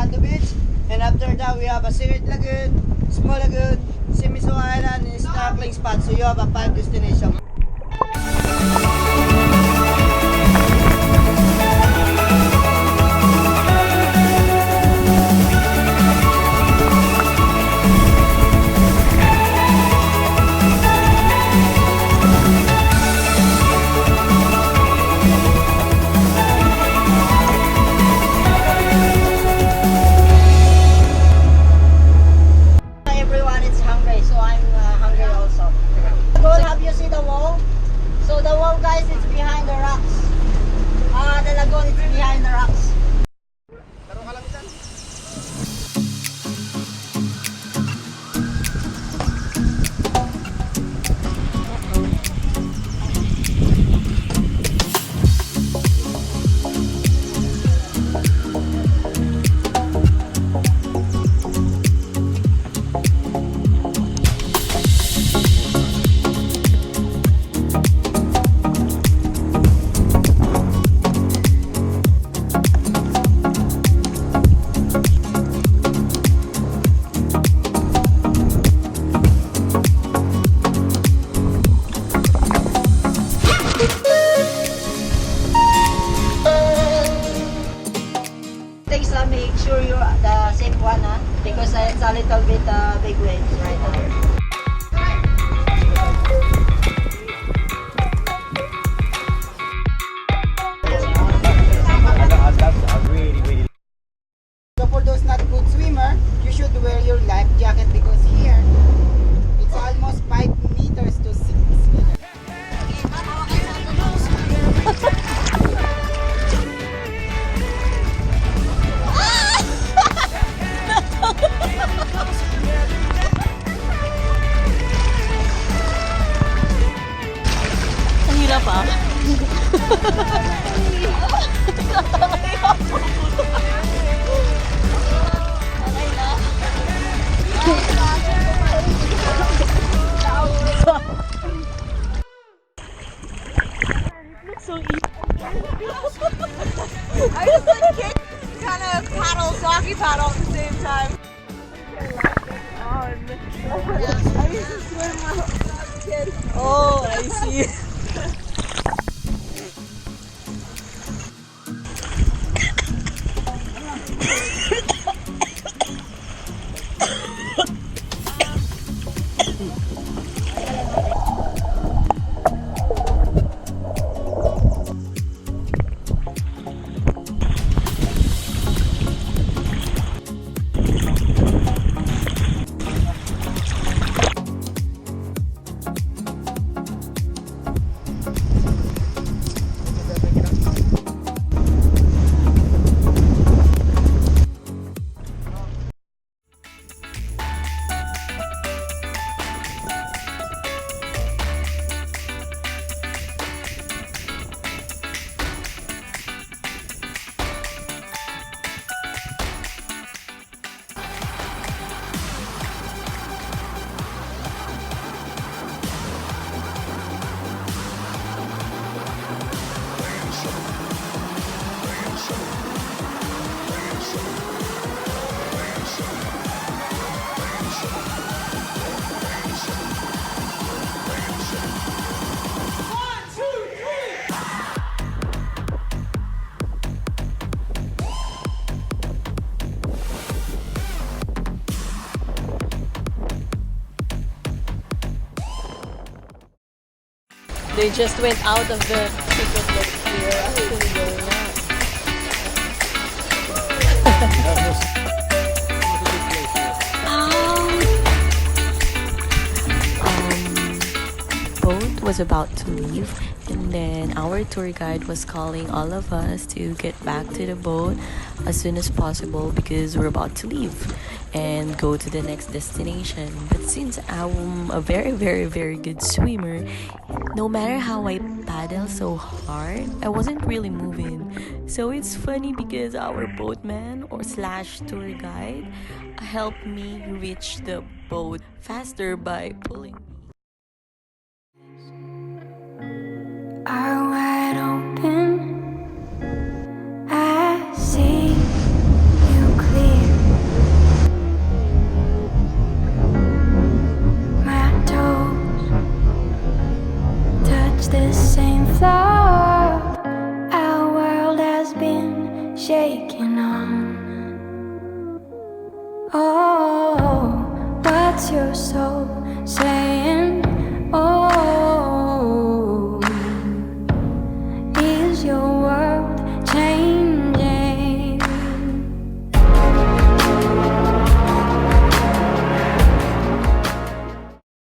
at the beach. And after that, we have a secret lagoon, small lagoon, Simiso Island, and snorkeling spot. So you have a 5 destination. Everyone is hungry, so I'm hungry also. Goal, have you seen the wall? So the wall, guys, is behind the rocks. The lagoon is behind the rocks. Make sure you're the safe one, because it's a little bit big waves right now. So for those not good swimmer, you should wear your life jacket because here it's almost 5 meters to 6 meters. Ang hirap ah. So easy. I just like kick, kind of paddle, doggy paddle at the same time. I used to swim when I was a kid. Oh, I see. They just went out of the secret that we were actually going out. Boat was about to leave, and then our tour guide was calling all of us to get back to the boat as soon as possible because we're about to leave and go to the next destination. But since I'm a very good swimmer, no matter how I paddle so hard, I wasn't really moving. So it's funny because our boatman or slash tour guide helped me reach the boat faster by pulling me. Are wide open, I see you clear. your soul. Say